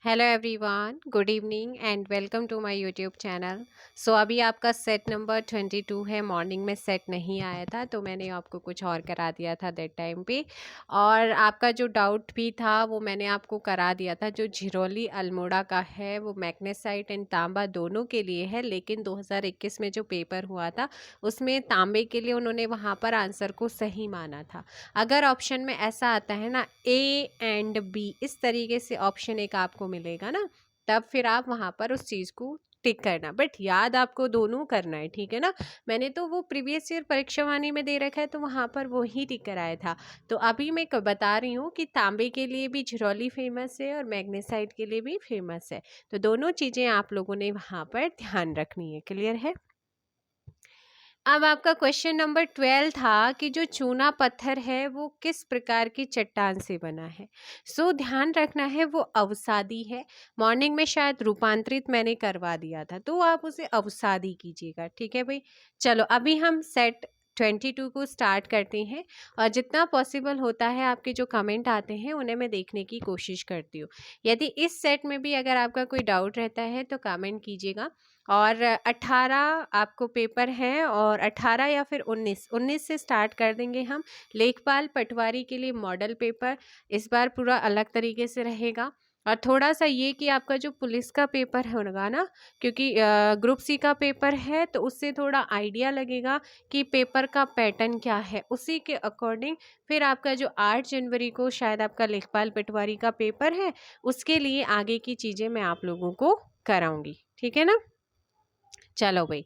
Hello everyone, good evening and welcome to my YouTube channel. So अभी आपका set number 22 है। Morning में set नहीं आया था तो मैंने आपको कुछ और करा दिया था दैट टाइम पे। और आपका जो डाउट भी था वो मैंने आपको करा दिया था। जो झिरोली अल्मोड़ा का है वो मैग्नेसाइट एंड तांबा दोनों के लिए है, लेकिन 2021 में जो पेपर हुआ था उसमें तांबे के लिए उन्होंने वहाँ पर आंसर को सही माना था। अगर ऑप्शन में ऐसा आता है ना ए एंड बी, इस तरीके से ऑप्शन एक आपको मिलेगा ना, तब फिर आप वहाँ पर उस चीज़ को टिक करना। बट याद आपको दोनों करना है, ठीक है ना। मैंने तो वो प्रीवियस ईयर परीक्षा वाणी में दे रखा है तो वहाँ पर वो ही टिक कराया था। तो अभी मैं बता रही हूँ कि तांबे के लिए भी झिरौली फेमस है और मैग्नेसाइट के लिए भी फेमस है। तो दोनों चीज़ें आप लोगों ने वहाँ पर ध्यान रखनी है। क्लियर है। अब आपका क्वेश्चन नंबर 12 था कि जो चूना पत्थर है वो किस प्रकार की चट्टान से बना है। ध्यान रखना है वो अवसादी है। मॉर्निंग में शायद रूपांतरित मैंने करवा दिया था तो आप उसे अवसादी कीजिएगा, ठीक है भाई। चलो अभी हम सेट 22 को स्टार्ट करते हैं और जितना पॉसिबल होता है आपके जो कमेंट आते हैं उन्हें मैं देखने की कोशिश करती हूँ। यदि इस सेट में भी अगर आपका कोई डाउट रहता है तो कमेंट कीजिएगा। और 18 आपको पेपर हैं और 18 या फिर 19 से स्टार्ट कर देंगे हम। लेखपाल पटवारी के लिए मॉडल पेपर इस बार पूरा अलग तरीके से रहेगा। और थोड़ा सा ये कि आपका जो पुलिस का पेपर होगा ना, क्योंकि ग्रुप सी का पेपर है तो उससे थोड़ा आइडिया लगेगा कि पेपर का पैटर्न क्या है, उसी के अकॉर्डिंग फिर आपका जो 8 जनवरी को शायद आपका लेखपाल पटवारी का पेपर है उसके लिए आगे की चीज़ें मैं आप लोगों को कराऊंगी, ठीक है ना। चलो भाई।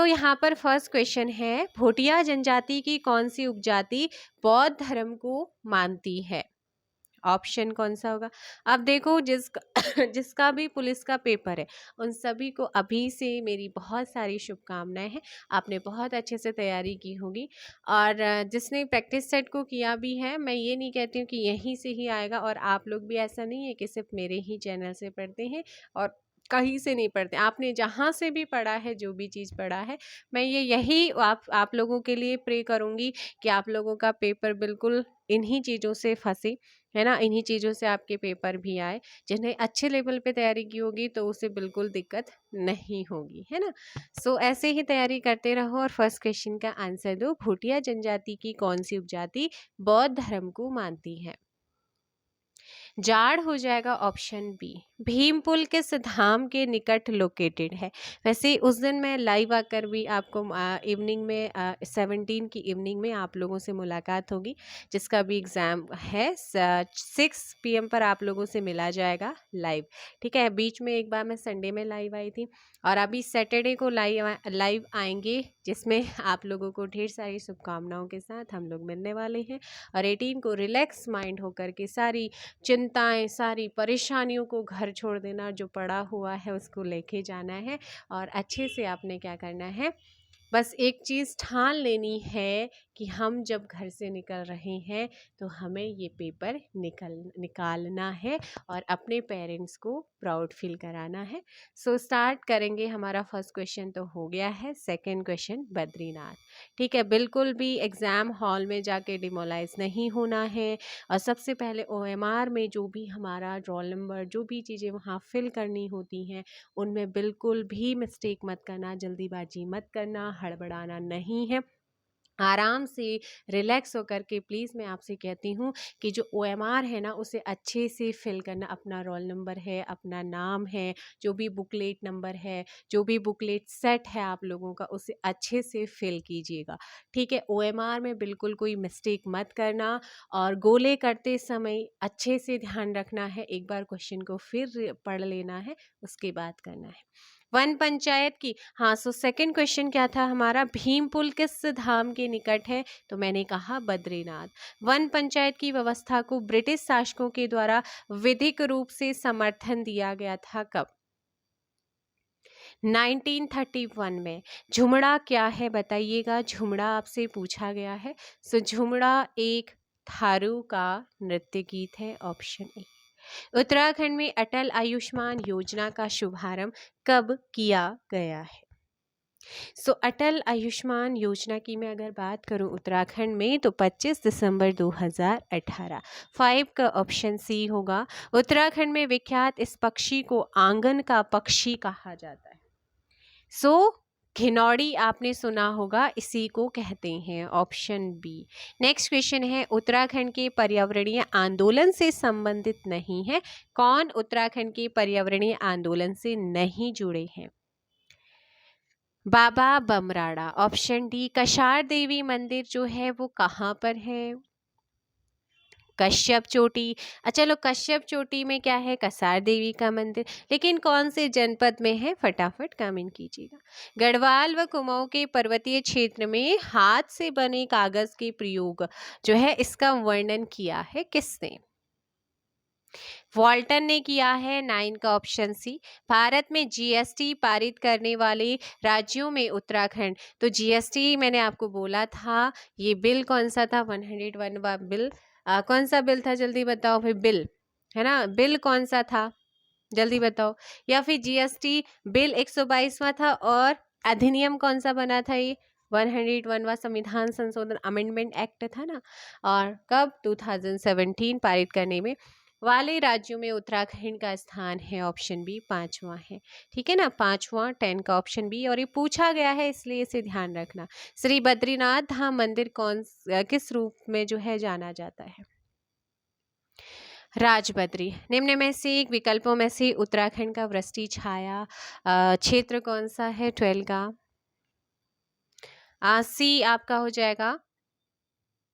यहाँ पर फर्स्ट क्वेश्चन है, भोटिया जनजाति की कौन सी उपजाति बौद्ध धर्म को मानती है। ऑप्शन कौन सा होगा। अब देखो जिसका जिसका भी पुलिस का पेपर है उन सभी को अभी से मेरी बहुत सारी शुभकामनाएं हैं। आपने बहुत अच्छे से तैयारी की होगी और जिसने प्रैक्टिस सेट को किया भी है, मैं ये नहीं कहती हूँ कि यहीं से ही आएगा। और आप लोग भी ऐसा नहीं है कि सिर्फ मेरे ही चैनल से पढ़ते हैं और कहीं से नहीं पढ़ते। आपने जहाँ से भी पढ़ा है, जो भी चीज़ पढ़ा है, मैं यही आप लोगों के लिए प्रे करूँगी कि आप लोगों का पेपर बिल्कुल इन्हीं चीज़ों से फंसे, है ना। इन्हीं चीज़ों से आपके पेपर भी आए। जिन्हें अच्छे लेवल पे तैयारी की होगी तो उसे बिल्कुल दिक्कत नहीं होगी, है ना। ऐसे ही तैयारी करते रहो और फर्स्ट क्वेश्चन का आंसर दो। भूटिया जनजाति की कौन सी उपजाति बौद्ध धर्म को मानती है। जाड़ हो जाएगा ऑप्शन बी। भीमपुल किस धाम के निकट लोकेटेड है। वैसे उस दिन मैं लाइव आकर भी आपको इवनिंग में 17 की इवनिंग में आप लोगों से मुलाकात होगी। जिसका भी एग्ज़ाम है 6 PM पर आप लोगों से मिला जाएगा लाइव, ठीक है। बीच में एक बार मैं संडे में लाइव आई थी और अभी सैटरडे को लाइव आएंगे, जिसमें आप लोगों को ढेर सारी शुभकामनाओं के साथ हम लोग मिलने वाले हैं। और 18 को रिलैक्स माइंड होकर के सारी चिंताएं, सारी परेशानियों को घर छोड़ देना, जो पड़ा हुआ है उसको लेके जाना है। और अच्छे से आपने क्या करना है, बस एक चीज़ ठान लेनी है कि हम जब घर से निकल रहे हैं तो हमें ये पेपर निकालना है और अपने पेरेंट्स को प्राउड फील कराना है। स्टार्ट करेंगे। हमारा फर्स्ट क्वेश्चन तो हो गया है। सेकंड क्वेश्चन बद्रीनाथ, ठीक है। बिल्कुल भी एग्ज़ाम हॉल में जाके डिमोलाइज नहीं होना है। और सबसे पहले OMR में जो भी हमारा रोल नंबर, जो भी चीज़ें वहाँ फिल करनी होती हैं उनमें बिल्कुल भी मिस्टेक मत करना, जल्दीबाजी मत करना, हड़बड़ाना नहीं है। आराम से रिलैक्स होकर के प्लीज़ मैं आपसे कहती हूँ कि जो OMR है ना उसे अच्छे से फिल करना। अपना रोल नंबर है, अपना नाम है, जो भी बुकलेट नंबर है, जो भी बुकलेट सेट है आप लोगों का, उसे अच्छे से फिल कीजिएगा, ठीक है। OMR में बिल्कुल कोई मिस्टेक मत करना। और गोले करते समय अच्छे से ध्यान रखना है। एक बार क्वेश्चन को फिर पढ़ लेना है, उसके बाद करना है। वन पंचायत की, हाँ। सेकंड क्वेश्चन क्या था हमारा, भीमपुल किस धाम के निकट है। तो मैंने कहा बद्रीनाथ। वन पंचायत की व्यवस्था को ब्रिटिश शासकों के द्वारा विधिक रूप से समर्थन दिया गया था कब। 1931 में। झुमड़ा क्या है बताइएगा। झुमड़ा आपसे पूछा गया है। झुमड़ा एक थारू का नृत्य गीत है, ऑप्शन ए। उत्तराखंड में अटल आयुष्मान योजना का शुभारंभ कब किया गया है। सो अटल आयुष्मान योजना की मैं अगर बात करूं उत्तराखंड में तो 25 दिसंबर 2018। 5 का ऑप्शन सी होगा। उत्तराखंड में विख्यात इस पक्षी को आंगन का पक्षी कहा जाता है। सो घिनौड़ी आपने सुना होगा, इसी को कहते हैं, ऑप्शन बी। नेक्स्ट क्वेश्चन है उत्तराखंड के पर्यावरणीय आंदोलन से संबंधित नहीं है। कौन उत्तराखंड के पर्यावरणीय आंदोलन से नहीं जुड़े हैं? बाबा बमराड़ा, ऑप्शन डी। कशार देवी मंदिर जो है वो कहाँ पर है? कश्यप चोटी। चलो कश्यप चोटी में क्या है? कसार देवी का मंदिर। लेकिन कौन से जनपद में है? फटाफट कमेंट कीजिएगा। गढ़वाल व कुमाऊं के पर्वतीय क्षेत्र में हाथ से बने कागज के प्रयोग जो है इसका वर्णन किया है किसने? वॉल्टन ने किया है। 9 का ऑप्शन सी। भारत में जीएसटी पारित करने वाले राज्यों में उत्तराखंड। तो जीएसटी मैंने आपको बोला था, ये बिल कौन सा था? 101वां बिल। कौन सा बिल था? जल्दी बताओ भाई। बिल है ना, बिल कौन सा था? जल्दी बताओ। या फिर जीएसटी बिल 122वां था और अधिनियम कौन सा बना था? ये 101वां संविधान संशोधन अमेंडमेंट एक्ट था ना। और कब? 2017 पारित करने में वाले राज्यों में उत्तराखंड का स्थान है। ऑप्शन बी 5वां है। ठीक है ना, 5वां 10 का ऑप्शन बी। और ये पूछा गया है इसलिए इसे ध्यान रखना। श्री बद्रीनाथ धाम मंदिर किस रूप में जो है जाना जाता है? राजबद्री। निम्न में से एक विकल्पों में से उत्तराखंड का वृष्टि छाया क्षेत्र कौन सा है? 12 का। सी आपका हो जाएगा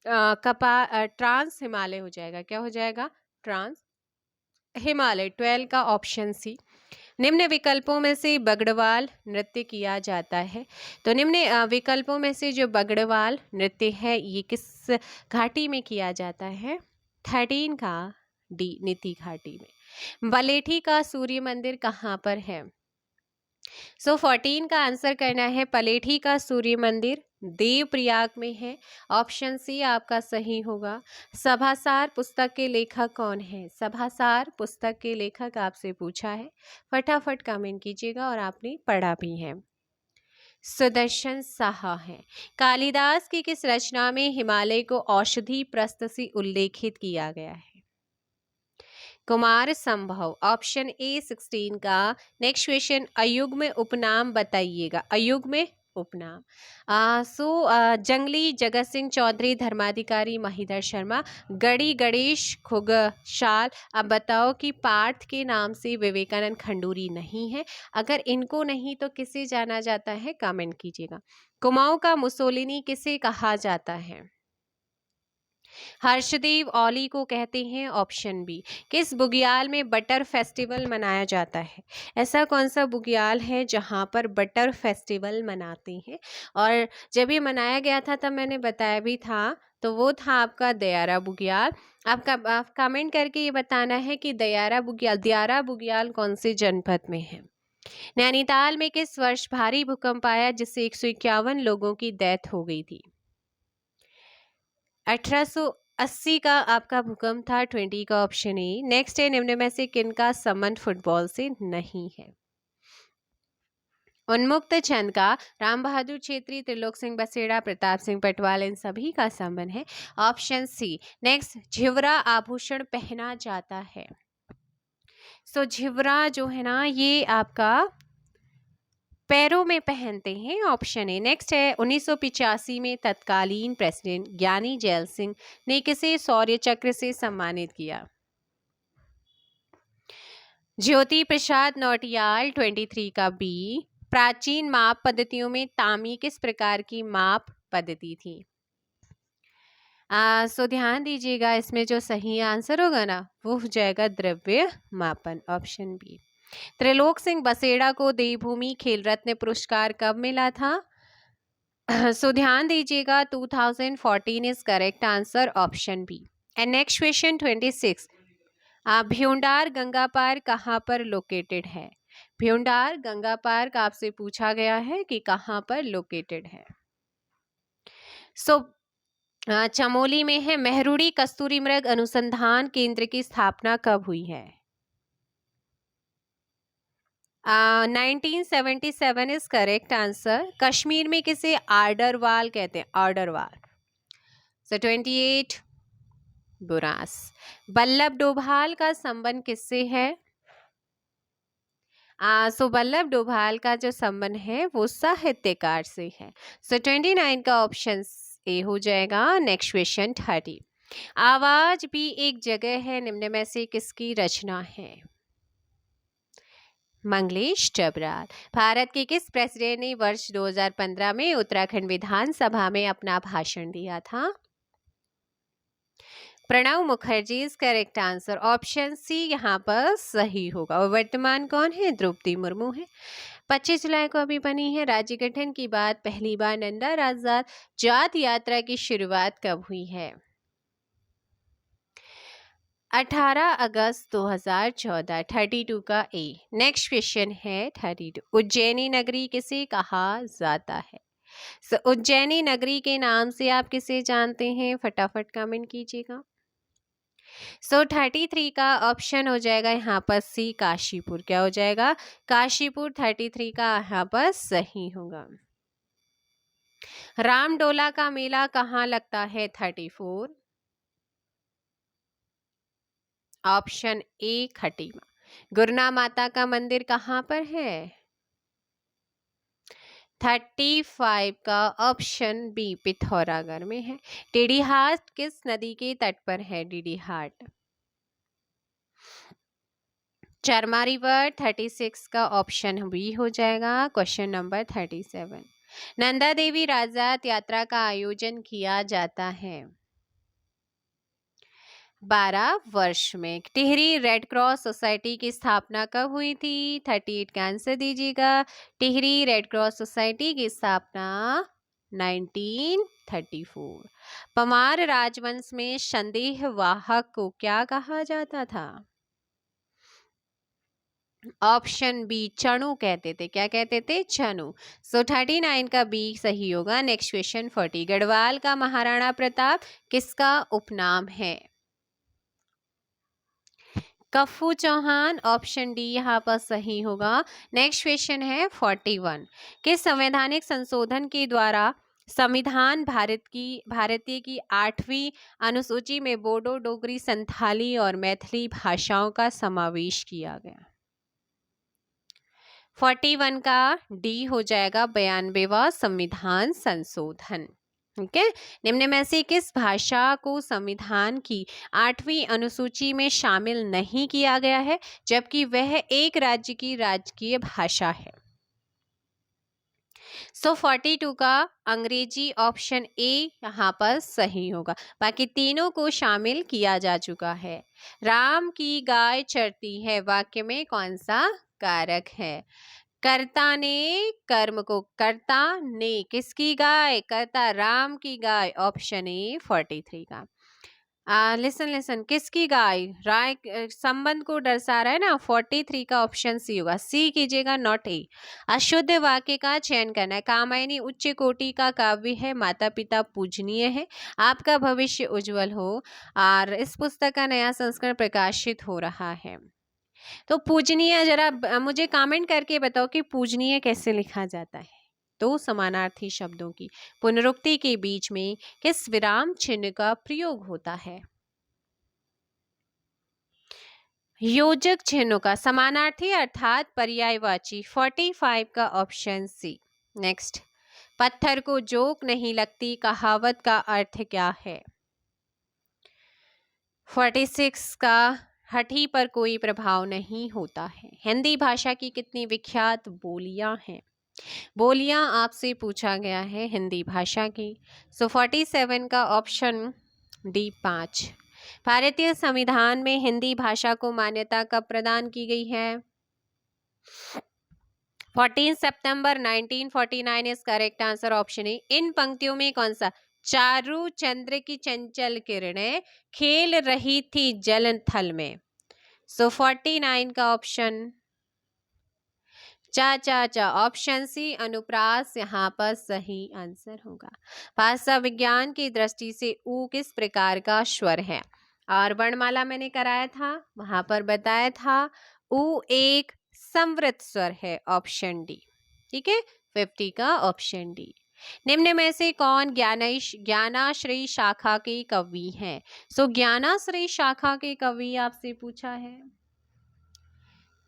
ट्रांस हिमालय हो जाएगा। क्या हो जाएगा? ट्रांस हिमालय। 12 का ऑप्शन सी। निम्न विकल्पों में से बगड़वाल नृत्य किया जाता है। तो निम्न विकल्पों में से जो बगड़वाल नृत्य है ये किस घाटी में किया जाता है? 13 का डी, नीति घाटी में। बलेठी का सूर्य मंदिर कहाँ पर है? 14 का आंसर करना है। पलेठी का सूर्य मंदिर देवप्रयाग में है। ऑप्शन सी आपका सही होगा। सभासार पुस्तक के लेखक कौन है? सभासार पुस्तक के लेखक आपसे पूछा है, फटाफट कमेंट कीजिएगा और आपने पढ़ा भी है। सुदर्शन साहा है। कालिदास की किस रचना में हिमालय को औषधि प्रस्थ से उल्लेखित किया गया है? कुमार संभव। ऑप्शन ए 16 का। नेक्स्ट क्वेश्चन, अयुग्म उपनाम बताइएगा। अयुग्म उपनाम। जंगली जगत सिंह चौधरी, धर्माधिकारी महीधर शर्मा, गढ़ी गणेश खुगशाल। अब बताओ कि पार्थ के नाम से विवेकानंद खंडूरी नहीं है। अगर इनको नहीं तो किसे जाना जाता है? कमेंट कीजिएगा। कुमाऊं का मुसोलिनी किसे कहा जाता है? हर्षदेव औली को कहते हैं। Option B. किस बुग्याल में बटर फेस्टिवल मनाया जाता है? ऐसा कौन सा बुग्याल है जहां पर बटर फेस्टिवल मनाते हैं? और जब ये मनाया गया था तब मैंने बताया भी था, तो वो था आपका दयारा बुग्याल। आप कमेंट करके ये बताना है कि दयारा बुग्याल कौन से जनपद में है? नैनीताल में किस वर्ष भारी भूकंप आया जिससे 151 लोगों की डेथ हो गई थी? 1880 का आपका भूकंप था। 20 का ऑप्शन ए। नेक्स्ट है, निम्न में से किनका संबंध फुटबॉल से नहीं है? उन्मुक्त चंद का, राम बहादुर छेत्री, त्रिलोक सिंह बसेड़ा, प्रताप सिंह पटवाल, इन सभी का संबंध है। Option C. नेक्स्ट, झिवरा आभूषण पहना जाता है। झिवरा जो है ना ये आपका पैरों में पहनते हैं। Option A. नेक्स्ट है, 1985 में तत्कालीन प्रेसिडेंट ज्ञानी जैल सिंह ने किसे शौर्य चक्र से सम्मानित किया? ज्योति प्रसाद नौटियाल। 23 का बी। प्राचीन माप पद्धतियों में तामी किस प्रकार की माप पद्धति थी? ध्यान दीजिएगा, इसमें जो सही आंसर होगा ना वो हो जाएगा द्रव्य मापन। Option B. त्रिलोक सिंह बसेड़ा को देवभूमि खेल रत्न पुरस्कार कब मिला था? ध्यान दीजिएगा, 2014 is correct answer. Option B. And next question 26। Bhyundar Ganga पार कहाँ पर लोकेटेड है? भ्यूंडार गंगा पार्क आपसे पूछा गया है कि कहाँ पर लोकेटेड है। चमोली में है। मेहरुड़ी कस्तूरी मृग अनुसंधान केंद्र की स्थापना कब हुई है? 1977 इज करेक्ट आंसर। कश्मीर में किसे आर्डरवाल कहते हैं? आर्डरवाल। सो 28 बुरास। वल्लभ डोभाल का संबंध किससे है? सो वल्लभ डोभाल का जो संबंध है वो साहित्यकार से है। सो 29 का ऑप्शन ए हो जाएगा। Next question 30। आवाज भी एक जगह है निम्न में से किसकी रचना है? मंगलेश डबराल। भारत के किस प्रेसिडेंट ने वर्ष 2015 में उत्तराखंड विधानसभा में अपना भाषण दिया था? Pranab Mukherjee is correct answer. Option C यहाँ पर सही होगा। और वर्तमान कौन है? द्रौपदी मुर्मू है। 25 जुलाई को अभी बनी है। राज्य गठन की बाद पहली बार नंदा आजाद जात यात्रा की शुरुआत कब हुई है? 18 अगस्त 2014। 32 का ए। नेक्स्ट क्वेश्चन है 32। उज्जैनी नगरी किसे कहा जाता है? उज्जैनी नगरी के नाम से आप किसे जानते हैं? फटाफट कमेंट कीजिएगा। 33 का ऑप्शन हो जाएगा यहाँ पर सी, काशीपुर। क्या हो जाएगा? काशीपुर 33 का यहाँ पर सही होगा। रामडोला का मेला कहाँ लगता है? 34। Option A Khatima. गुरना माता का मंदिर कहाँ पर है? 35 का ऑप्शन बी पिथौरागढ़ में है। टेढ़ी हाट किस नदी के तट पर है? डीडी हाट। चरमा रिवर 36 का ऑप्शन बी हो जाएगा। Question number 37। नंदा देवी राजात यात्रा का आयोजन किया जाता है 12 वर्ष में। टिहरी रेड क्रॉस सोसाइटी की स्थापना कब हुई थी? 38 का आंसर दीजिएगा। टिहरी रेड क्रॉस सोसाइटी की स्थापना 1934। परमार राजवंश में संदेह वाहक को क्या कहा जाता था? ऑप्शन बी चणु कहते थे। क्या कहते थे? चणु। 39 का बी सही होगा। Next question 40। गढ़वाल का महाराणा प्रताप किसका उपनाम है? कफ्फू चौहान। ऑप्शन डी यहाँ पर सही होगा। नेक्स्ट क्वेश्चन है 41। किस संवैधानिक संशोधन के द्वारा संविधान भारतीय की 8वीं अनुसूची में बोडो, डोगरी, संथाली और मैथिली भाषाओं का समावेश किया गया? 41 का डी हो जाएगा। 92वां संविधान संशोधन। ठीक है। निम्न में से किस भाषा को संविधान की 8वीं अनुसूची में शामिल नहीं किया गया है जबकि वह एक राज्य की राजकीय भाषा है? 42 का अंग्रेजी ऑप्शन ए यहाँ पर सही होगा। बाकी तीनों को शामिल किया जा चुका है। राम की गाय चरती है वाक्य में कौन सा कारक है? कर्ता ने कर्म को, कर्ता ने किसकी गाय? कर्ता राम की गाय। ऑप्शन ए 43 का। लिसन किसकी गाय? राय संबंध को दर्शा रहा है ना। 43 का ऑप्शन सी होगा। सी कीजिएगा, नॉट ए। अशुद्ध वाक्य का चयन करना है। कामायनी उच्च कोटि का काव्य है। माता पिता पूजनीय है। आपका भविष्य उज्जवल हो। और इस पुस्तक का नया संस्करण प्रकाशित हो रहा है। तो पूजनीय जरा मुझे कमेंट करके बताओ कि पूजनीय कैसे लिखा जाता है। दो समानार्थी शब्दों की पुनरुक्ति के बीच में किस विराम चिन्ह का प्रयोग होता है? योजक चिन्हों का। समानार्थी अर्थात पर्यायवाची। 45 का ऑप्शन सी। नेक्स्ट। पत्थर को जोक नहीं लगती कहावत का अर्थ क्या है? 46 का हठी पर कोई प्रभाव नहीं होता है। हिंदी भाषा की कितनी विख्यात बोलियां हैं? बोलियां आपसे पूछा गया है हिंदी भाषा की। 47 का ऑप्शन डी 5। भारतीय संविधान में हिंदी भाषा को मान्यता कब प्रदान की गई है? 14 सितंबर 1949 is correct answer. Option A. इन पंक्तियों में कौन सा? चारु चंद्र की चंचल किरणें खेल रही थी जल थल में। 49 का ऑप्शन चा चा चा ऑप्शन सी अनुप्रास यहाँ पर सही आंसर होगा। भाषा विज्ञान की दृष्टि से ऊ किस प्रकार का स्वर है? और वर्णमाला मैंने कराया था, वहां पर बताया था ऊ एक समृद्ध स्वर है, ऑप्शन डी। ठीक है, 50 का ऑप्शन डी। निम्न में से कौन ज्ञानाश्रयी शाखा के कवि हैं? सो ज्ञानाश्रयी शाखा के कवि आपसे पूछा है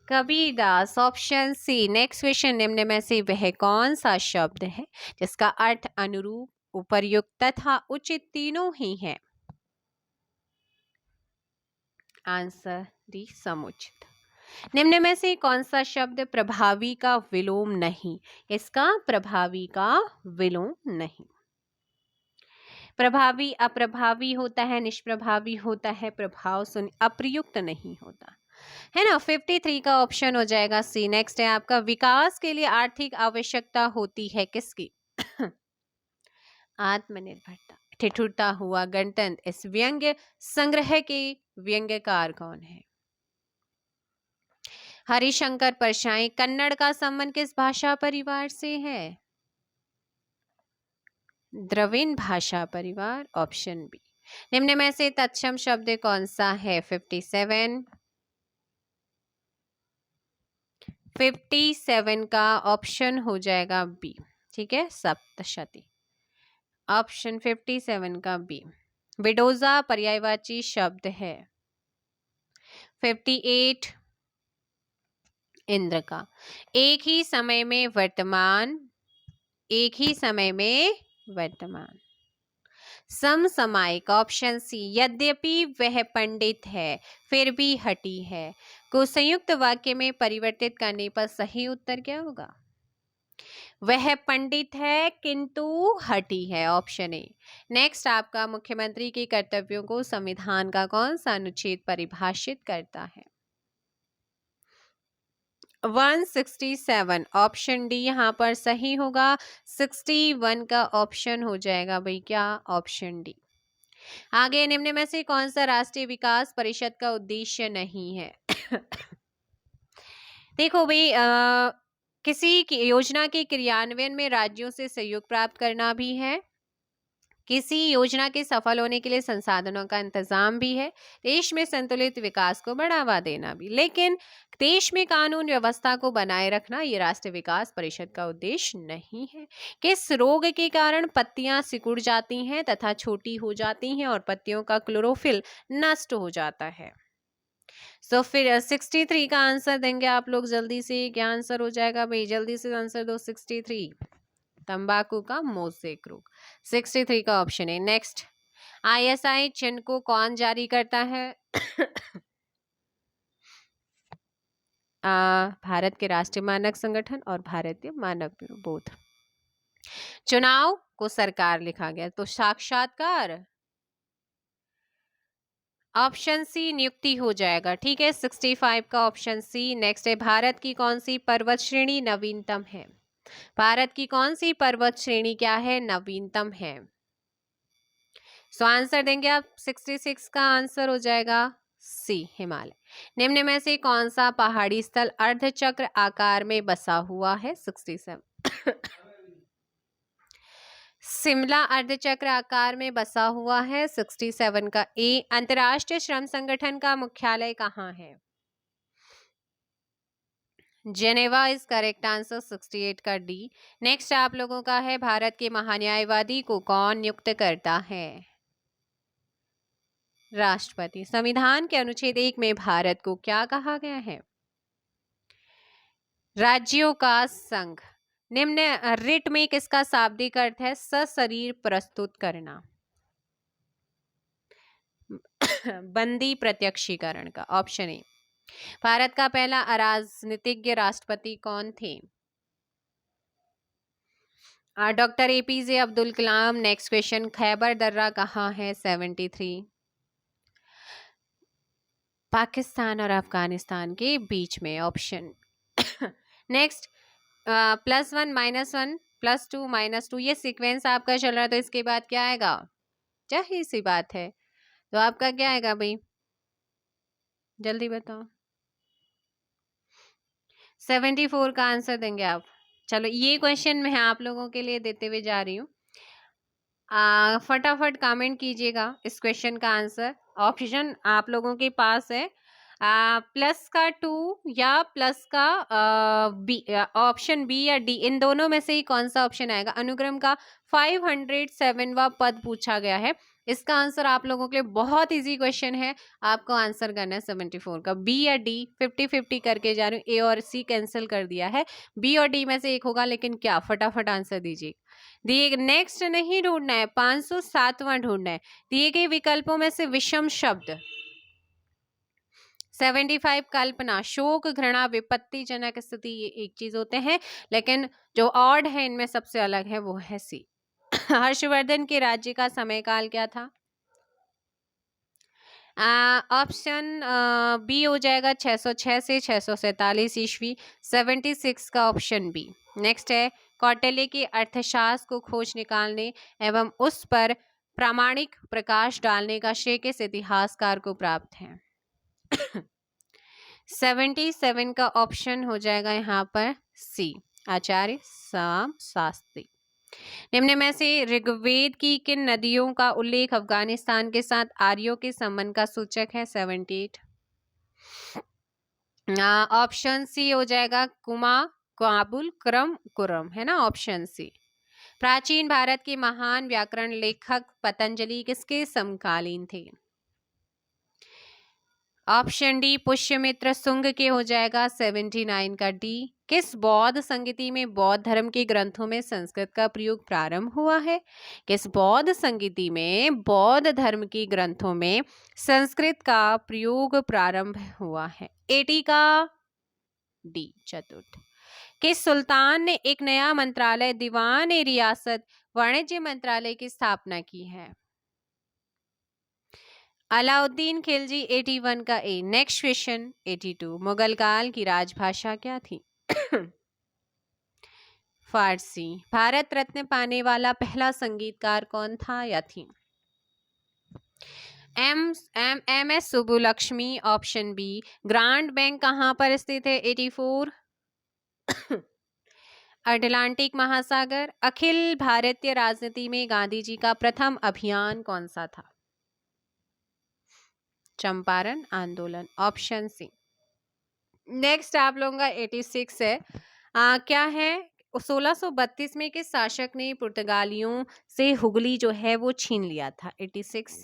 Kabirdas, option C. Next question, निम्न में से वह कौन सा शब्द है जिसका अर्थ अनुरूप, उपर्युक्त तथा उचित तीनों ही है? आंसर डी, समुचित। निम्न में से कौन सा शब्द प्रभावी का विलोम नहीं? इसका प्रभावी का विलोम नहीं। प्रभावी अप्रभावी होता है, निष्प्रभावी होता है, प्रभाव सुन अप्रयुक्त नहीं होता है ना। 53 का ऑप्शन हो जाएगा सी। नेक्स्ट है आपका, विकास के लिए आर्थिक आवश्यकता होती है किसकी? आत्मनिर्भरता। ठिठुरता हुआ गणतंत्र, इस व्यंग्य संग्रह के व्यंग्यकार कौन है? हरिशंकर परछाई। कन्नड़ का संबंध किस भाषा परिवार से है? द्रविड़ भाषा परिवार, ऑप्शन बी। निम्न में से तत्सम शब्द कौन सा है? 57 का ऑप्शन हो जाएगा बी। ठीक है, सप्तशती, ऑप्शन 57 का बी। विडोजा पर्यायवाची शब्द है। 58 इंद्र का। एक ही समय में वर्तमान, एक ही समय में वर्तमान। समसामयिक, ऑप्शन सी। यद्यपि वह पंडित है फिर भी हठी है को संयुक्त वाक्य में परिवर्तित करने पर सही उत्तर क्या होगा? वह पंडित है किंतु हठी है, ऑप्शन ए। नेक्स्ट आपका, मुख्यमंत्री के कर्तव्यों को संविधान का कौन सा अनुच्छेद परिभाषित करता है? 167, ऑप्शन डी यहाँ पर सही होगा। 61 का ऑप्शन हो जाएगा भाई क्या? Option D. आगे, निम्न में से कौन सा राष्ट्रीय विकास परिषद का उद्देश्य नहीं है? देखो भाई, किसी की योजना के क्रियान्वयन में राज्यों से सहयोग प्राप्त करना भी है, किसी योजना के सफल होने के लिए संसाधनों का इंतजाम भी है, देश में संतुलित विकास को बढ़ावा देना भी। लेकिन देश में कानून व्यवस्था को बनाए रखना ये राष्ट्रीय विकास परिषद का उद्देश्य नहीं है। किस रोग के कारण पत्तियां सिकुड़ जाती हैं तथा छोटी हो जाती हैं और पत्तियों का क्लोरोफिल नष्ट हो जाता है? सो फिर 63 का आंसर देंगे आप लोग जल्दी से। क्या आंसर हो जाएगा भाई? जल्दी से आंसर दो। 63 तंबाकू का मोज़ेक रोग। 63 का ऑप्शन है। नेक्स्ट, ISI चिन्ह को कौन जारी करता है? भारत के राष्ट्रीय मानक संगठन और भारतीय मानक ब्यूरो, बोथ। चुनाव को सरकार लिखा गया तो साक्षात्कार, ऑप्शन सी नियुक्ति हो जाएगा। ठीक है, 65 का ऑप्शन सी। नेक्स्ट है, भारत की कौन सी पर्वत श्रेणी नवीनतम है? भारत की कौन सी पर्वत श्रेणी क्या है? नवीनतम है। सो आंसर देंगे आप। 66 का आंसर हो जाएगा सी, हिमालय। निम्न में से कौन सा पहाड़ी स्थल अर्धचक्र आकार में बसा हुआ है? 67 शिमला अर्धचक्र आकार में बसा हुआ है। 67 का ए। अंतर्राष्ट्रीय श्रम संगठन का मुख्यालय कहाँ है? Geneva is correct answer. 68 का डी। नेक्स्ट आप लोगों का है, भारत के महान्यायवादी को कौन नियुक्त करता है? राष्ट्रपति। संविधान के अनुच्छेद 1 में भारत को क्या कहा गया है? राज्यों का संघ। निम्न रिट में किसका शाब्दिक अर्थ है? सशरीर प्रस्तुत करना। बंदी प्रत्यक्षीकरण का, ऑप्शन ए। भारत का पहला अराजनीतिज्ञ राष्ट्रपति कौन थे? Doctor APJ Abdul Kalam. Next question, Khyber दर्रा कहाँ है? 73 पाकिस्तान और अफगानिस्तान के बीच में, ऑप्शन। नेक्स्ट, +1 -1 +2 -2 ये सीक्वेंस आपका चल रहा है तो इसके बाद क्या आएगा? जाहिर सी बात है, तो आपका क्या आएगा भाई? जल्दी बताओ। 74 का आंसर देंगे आप। चलो, ये क्वेश्चन मैं आप लोगों के लिए देते हुए जा रही हूँ। फटाफट कमेंट कीजिएगा इस क्वेश्चन का आंसर। ऑप्शन आप लोगों के पास है, प्लस का 2 या प्लस का बी, ऑप्शन बी या डी, इन दोनों में से ही कौन सा ऑप्शन आएगा? अनुक्रम का 507वां पद पूछा गया है। इसका आंसर आप लोगों के लिए बहुत इजी क्वेश्चन है, आपको आंसर करना है 74 का। बी या डी 50-50 करके जा रही हूँ, ए और सी कैंसिल कर दिया है, बी और डी में से एक होगा, लेकिन क्या? फटाफट आंसर दीजिए। दिए नेक्स्ट नहीं ढूंढना है, 507वां ढूंढना है। दिए गए विकल्पों में से विषम शब्द 75 कल्पना, शोक, घृणा, विपत्तिजनक स्थिति, ये एक चीज होते हैं, लेकिन जो ऑड है इनमें सबसे अलग है वो है सी। हर्षवर्धन के राज्य का समयकाल क्या था? ऑप्शन बी हो जाएगा 606 से 647 ईस्वी, 76 का ऑप्शन बी। नेक्स्ट है कौटिल्य के अर्थशास्त्र को खोज निकालने एवं उस पर प्रामाणिक प्रकाश डालने का श्रेय किस इतिहासकार को प्राप्त है? 77 का ऑप्शन हो जाएगा यहाँ पर सी, आचार्य साम शास्त्री। निम्न में से ऋग्वेद की किन नदियों का उल्लेख अफगानिस्तान के साथ आर्यों के संबंध का सूचक है? 78। ऑप्शन सी हो जाएगा कुमा, काबुल, क्रम, कुरम, है ना, ऑप्शन सी। प्राचीन भारत के महान व्याकरण लेखक पतंजलि किसके समकालीन थे? ऑप्शन डी पुष्यमित्र शुंग के हो जाएगा 79 का डी। किस बौद्ध संगीति में बौद्ध धर्म के ग्रंथों में संस्कृत का प्रयोग प्रारंभ हुआ है? किस बौद्ध संगीति में बौद्ध धर्म के ग्रंथों में संस्कृत का प्रयोग प्रारंभ हुआ है? 80 का डी, चतुर्थ। किस सुल्तान ने एक नया मंत्रालय दीवान ए रियासत वाणिज्य मंत्रालय की स्थापना की है? अलाउद्दीन खिलजी, 81 का ए। नेक्स्ट क्वेश्चन 82, मुगल काल की राजभाषा क्या थी? फारसी। भारत रत्न पाने वाला पहला संगीतकार कौन था या थी? M S Subbulakshmi, option B. Grand bank कहां पर स्थित है? 84। अटलांटिक महासागर। अखिल भारतीय राजनीति में गांधी जी का प्रथम अभियान कौन सा था? चंपारण आंदोलन, ऑप्शन सी। नेक्स्ट आप लोगों का 86 है। क्या है? 1632 में किस शासक ने पुर्तगालियों से हुगली जो है वो छीन लिया था? 86।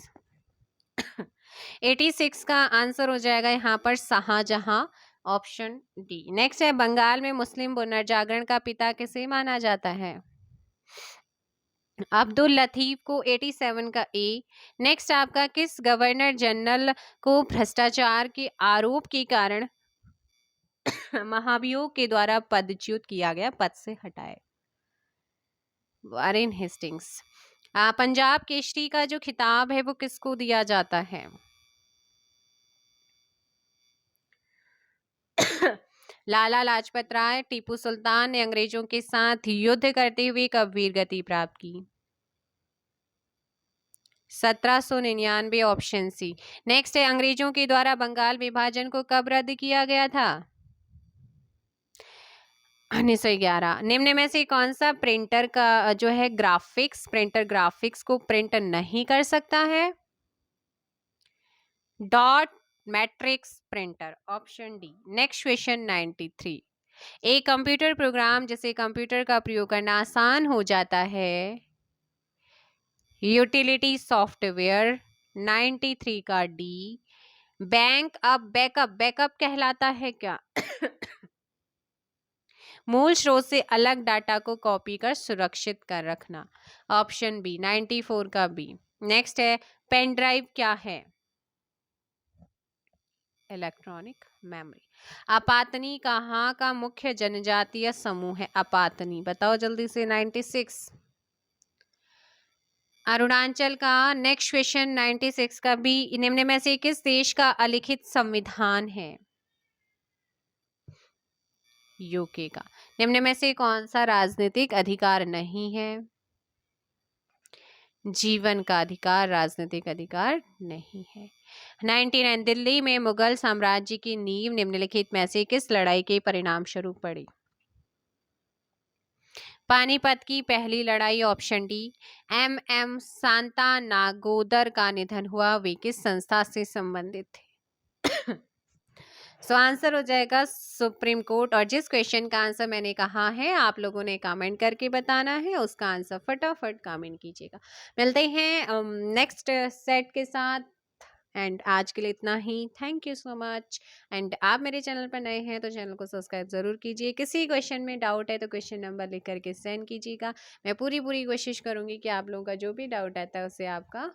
86 का आंसर हो जाएगा यहाँ पर शाहजहां, ऑप्शन डी। नेक्स्ट है बंगाल में मुस्लिम पुनर्जागरण का पिता किसे माना जाता है? अब्दुल लतीफ को, 87 का ए। नेक्स्ट आपका किस गवर्नर जनरल को भ्रष्टाचार के आरोप के कारण महाभियोग के द्वारा पदच्युत किया गया, पद से हटाए? Warren Hastings. पंजाब केसरी का जो खिताब है वो किसको दिया जाता है? लाला लाजपत राय। टीपू सुल्तान ने अंग्रेजों के साथ युद्ध करते हुए कब वीरगति प्राप्त की? 1799, ऑप्शन सी। नेक्स्ट है अंग्रेजों के द्वारा बंगाल विभाजन को कब रद्द किया गया था? 1911। निम्न में से कौन सा प्रिंटर का जो है प्रिंटर ग्राफिक्स को प्रिंट नहीं कर सकता है? Dot matrix printer, option D. Next question 93, एक कंप्यूटर प्रोग्राम जिसे कंप्यूटर का प्रयोग करना आसान हो जाता है, यूटिलिटी सॉफ्टवेयर, 93 का डी। बैंक अब बैकअप कहलाता है क्या? मूल स्रोत से अलग डाटा को कॉपी कर सुरक्षित कर रखना, ऑप्शन बी, 94 का बी। नेक्स्ट है पेन ड्राइव क्या है? Electronic memory. अपातनी कहाँ का मुख्य जनजातीय समूह है? अपातनी, बताओ जल्दी से। 96। अरुणाचल का। नेक्स्ट क्वेश्चन 96 का बी, निम्न में से किस देश का अलिखित संविधान है? यूके का। निम्न में से कौन सा राजनीतिक अधिकार नहीं है? जीवन का अधिकार राजनीतिक अधिकार नहीं है। 99, दिल्ली में मुगल साम्राज्य की नींव निम्नलिखित में से किस लड़ाई के परिणाम स्वरूप पड़ी? पानीपत की पहली लड़ाई, ऑप्शन डी। एम शांता नागोदर का निधन हुआ, वे किस संस्था से संबंधित थे? सो आंसर हो जाएगा सुप्रीम कोर्ट। और जिस क्वेश्चन का आंसर मैंने कहा है आप लोगों ने कमेंट करके बताना है, उसका आंसर फटाफट कमेंट कीजिएगा। मिलते हैं नेक्स्ट सेट के साथ। एंड आज के लिए इतना ही। Thank you so much. And आप मेरे चैनल पर नए हैं तो चैनल को सब्सक्राइब ज़रूर कीजिए। किसी क्वेश्चन में डाउट है तो क्वेश्चन नंबर लिख करके सेंड कीजिएगा। मैं पूरी पूरी कोशिश करूँगी कि आप लोगों का जो भी डाउट आता है उसे आपका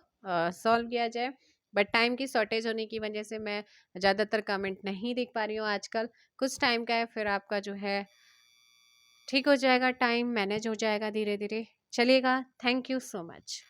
सॉल्व किया जाए। बट टाइम की शॉर्टेज होने की वजह से मैं ज़्यादातर कमेंट नहीं देख पा रही हूँ आजकल। कुछ टाइम का है, फिर आपका जो है ठीक हो जाएगा, टाइम मैनेज हो जाएगा धीरे धीरे। चलिएगा, थैंक यू सो मच।